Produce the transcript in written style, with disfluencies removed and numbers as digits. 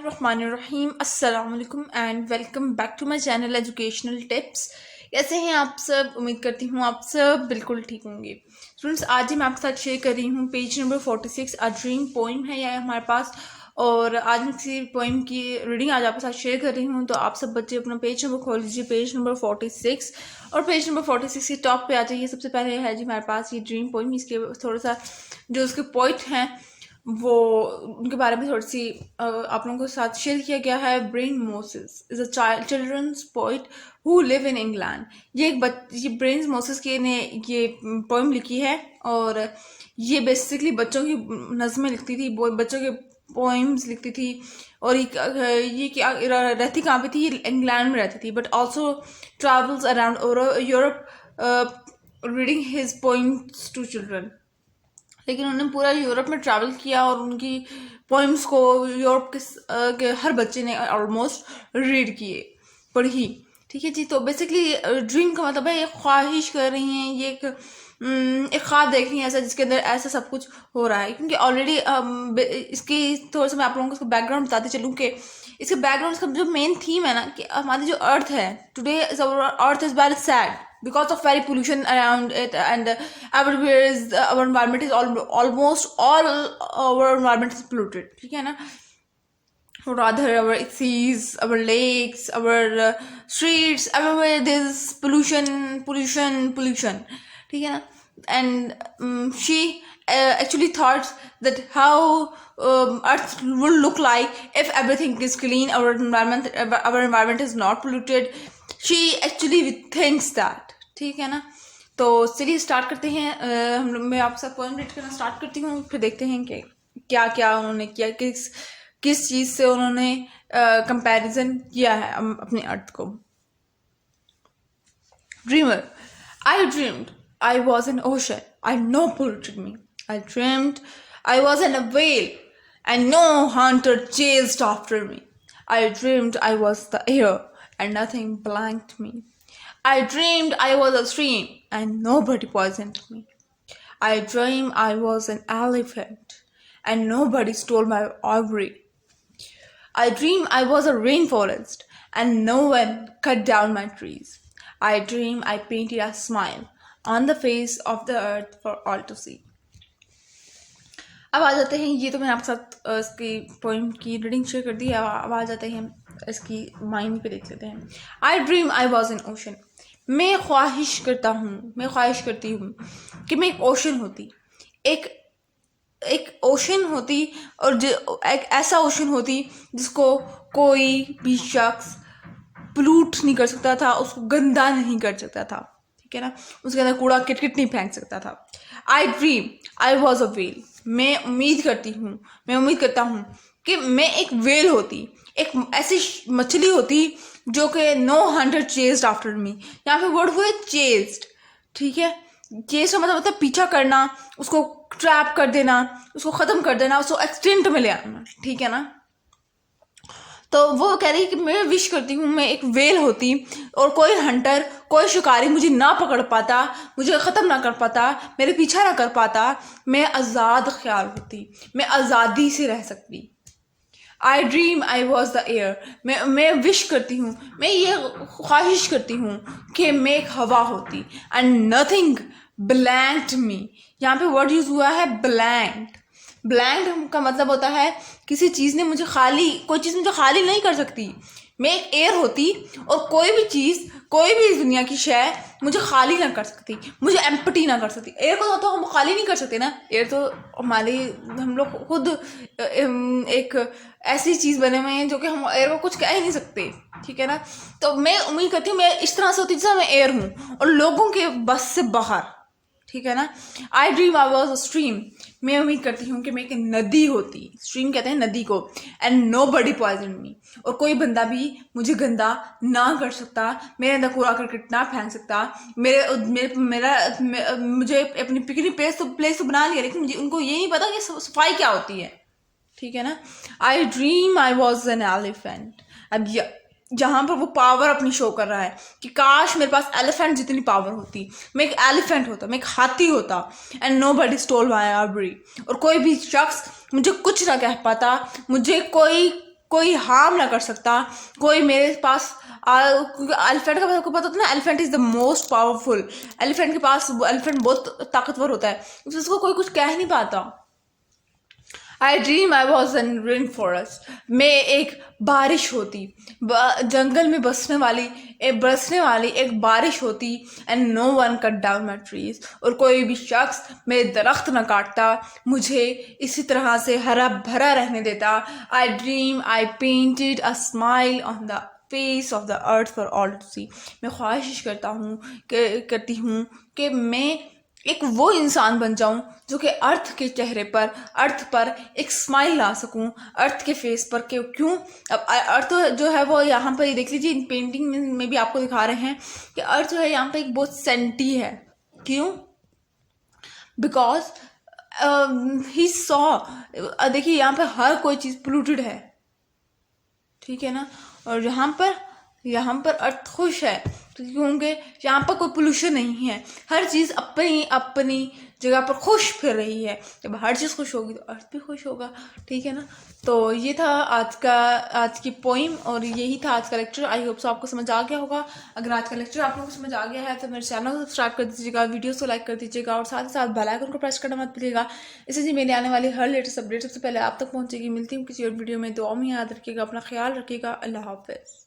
बिस्मिल्लाहिर्रहमानिर्रहीम अस्सलाम वालेकुम and welcome back to my channel educational tips. कैसे हैं आप सब? उम्मीद करती हूँ आप सब बिल्कुल ठीक होंगे। स्टूडेंट्स, आज ही मैं आपके साथ शेयर कर रही हूँ page number 46 a dream poem है यह हमारे पास। और आज मैं किसी पोइम की रीडिंग आज आपके साथ शेयर कर रही हूँ, तो आप सब बच्चे अपना पेज नंबर खोल लीजिए, पेज नंबर 46। और पेज नंबर 46 के टॉप पे आ जाइए। सबसे पहले है जी हमारे पास ये ड्रीम पोइम। इसके थोड़ा सा जो उसके पोइट हैं वो उनके बारे में थोड़ी सी आप लोगों के साथ शेयर किया गया है। Brian Moses is a children's poet who live in England. ये ब्रेन मोसेस के ने ये पोइम लिखी है, और ये बेसिकली बच्चों की नज़में लिखती थी, बच्चों के पोइम्स लिखती थी। और ये क्या रहती कहाँ पे थी? ये इंग्लैंड में रहती थी, but also travels around Europe reading his poems to children. लेकिन उन्होंने पूरा यूरोप में ट्रैवल किया और उनकी पोइम्स को यूरोप के हर बच्चे ने ऑलमोस्ट रीड किए, पढ़ी। ठीक है जी। तो बेसिकली ड्रीम का मतलब है ये ख्वाहिश कर रही हैं, ये एक ख्वाब देख रही हैं ऐसा जिसके अंदर ऐसा सब कुछ हो रहा है। क्योंकि ऑलरेडी इसकी थोड़ा सा मैं आप लोगों को इसका बैकग्राउंड बताते चलूँ कि इसके बैकग्राउंड का जो मेन थीम है ना, कि हमारी जो अर्थ है today, earth is very sad because of very pollution around it, and everywhere is our environment is almost all our environment is polluted. ठीक है ना? Rather our seas, our lakes, our streets, everywhere there is pollution. ठीक है ना? And she actually thought that how earth would look like if everything is clean, our environment is not polluted. She actually thinks that. ठीक है ना? तो चलिए start करते हैं। मैं आपके साथ पोएम रीड करना स्टार्ट करती हूँ, फिर देखते हैं कि क्या क्या उन्होंने किया, किस चीज़ से उन्होंने कंपैरिजन किया है अपने अर्थ को। Dreamer, I dreamed I was an ocean and no polluted me. I dreamed I was in a whale and no hunter chased after me. I dreamed I was the air and nothing blanked me. I dreamed I was a stream and nobody poisoned me. I dreamed I was an elephant and nobody stole my ivory. I dreamed I was a rainforest and no one cut down my trees. I dreamed I painted a smile on the face of the earth for all to see. अब आ जाते हैं, ये तो मैंने आपके साथ इसकी poem की रीडिंग शेयर कर दी है। अब आ जाते हैं इसकी माइंड पे, देख लेते हैं। आई dream I was an ocean. मैं ख्वाहिश करती हूँ कि मैं एक ओशन होती, एक ओशन होती, और एक ऐसा ओशन होती जिसको कोई भी शख्स पोल्यूट नहीं कर सकता था, उसको गंदा नहीं कर सकता था। ठीक है ना? उसके अंदर कूड़ा किटकिट नहीं फेंक सकता था। आई dream I was a well. मैं उम्मीद करता हूँ कि मैं एक वेल होती, एक ऐसी मछली होती जो कि no hunter chased after me. यहाँ पे वर्ड हुए चेस्ड। ठीक है? चेस्ड का मतलब पीछा करना, उसको ट्रैप कर देना, उसको ख़त्म कर देना, उसको एक्सटेंट में ले आना। ठीक है ना? तो वो कह रही है कि मैं विश करती हूँ मैं एक वेल होती और कोई हंटर, कोई शिकारी मुझे ना पकड़ पाता, मुझे ख़त्म ना कर पाता, मेरे पीछा ना कर पाता। मैं आज़ाद ख्याल होती, मैं आज़ादी से रह सकती। आई dream I was the air. मैं विश करती हूँ, मैं ये ख्वाहिश करती हूँ कि मैं एक हवा होती। एंड नथिंग ब्लैंक्ड मी। यहाँ पे वर्ड यूज हुआ है ब्लैंक्ड। ब्लैंक का मतलब होता है किसी चीज़ ने मुझे कोई चीज़ मुझे खाली नहीं कर सकती। मैं एक एयर होती और कोई भी चीज़, कोई भी दुनिया की शय मुझे खाली ना कर सकती, मुझे एम्प्टी ना कर सकती। एयर को तो हम खाली नहीं कर सकते ना। एयर तो हम लोग खुद एक ऐसी चीज़ बने हुए हैं जो कि हम एयर को कुछ कह ही नहीं सकते। ठीक है ना? तो मैं उम्मीद करती हूँ मैं इस तरह से होती जैसे मैं एयर हूँ और लोगों के बस से बाहर। ठीक है ना? आई dream I was a stream. मैं उम्मीद करती हूँ कि मैं एक नदी होती। स्ट्रीम कहते हैं नदी को। एंड नो बडी पॉइजन मी। और कोई बंदा भी मुझे गंदा ना कर सकता, मेरे अंदर कूड़ा करकट ना फेंक सकता। मुझे अपनी पिकनिक प्लेस तो बना लिया, लेकिन मुझे उनको ये नहीं पता कि सफाई क्या होती है। ठीक है ना? आई dream I was an elephant. अब जहाँ पर वो पावर अपनी शो कर रहा है कि काश मेरे पास एलिफेंट जितनी पावर होती, मैं एक एलिफेंट होता, मैं एक हाथी होता। And nobody stole my ivory. और कोई भी शख्स मुझे कुछ ना कह पाता, मुझे कोई कोई हार्म ना कर सकता, कोई मेरे पास क्योंकि एलिफेंट का आपको पता होता है ना, elephant is the most powerful. Elephant के पास, एलिफेंट बहुत ताकतवर होता है, उसको कोई कुछ कह नहीं पाता। आई dream I was in rain forest, मैं एक बारिश होती, जंगल में बरसने वाली एक बारिश होती। And no one cut down my trees, और कोई भी शख्स मेरे दरख्त न काटता, मुझे इसी तरह से हरा भरा रहने देता। I dream I painted a smile on the face of the earth for all to see, मैं ख्वाहिश करती हूँ कि मैं एक वो इंसान बन जाऊं जो कि अर्थ पर एक स्माइल ला सकूं, अर्थ के फेस पर। क्यों? अब अर्थ जो है वो यहाँ पर देख लीजिए, इन पेंटिंग में भी आपको दिखा रहे हैं कि अर्थ जो है यहाँ पे एक बहुत सेंटी है। क्यों? बिकॉज ही सॉ, देखिए यहाँ पे हर कोई चीज़ पोल्यूटेड है, ठीक है ना, और यहाँ पर अर्थ खुश है क्योंकि यहाँ पर कोई पोल्यूशन नहीं है, हर चीज़ अपनी अपनी जगह पर खुश फिर रही है। जब हर चीज़ खुश होगी तो अर्थ भी खुश होगा, ठीक है ना। तो ये था आज की पोइम, और यही था आज का लेक्चर। आई होप सो आपको समझ आ गया होगा। अगर आज का लेक्चर आप लोगों को समझ आ गया है तो मेरे चैनल को सब्सक्राइब कर दीजिएगा, वीडियोस को लाइक कर दीजिएगा, और साथ ही साथ बेल आइकन को प्रेस करना मत भूलिएगा। इससे जी मेरे आने वाली हर लेटेस्ट अपडेट सबसे पहले आप तक पहुँचेगी। मिलती हूँ किसी और वीडियो में, दुआ में याद रखिएगा, अपना ख्याल रखिएगा। अल्लाह हाफिज़।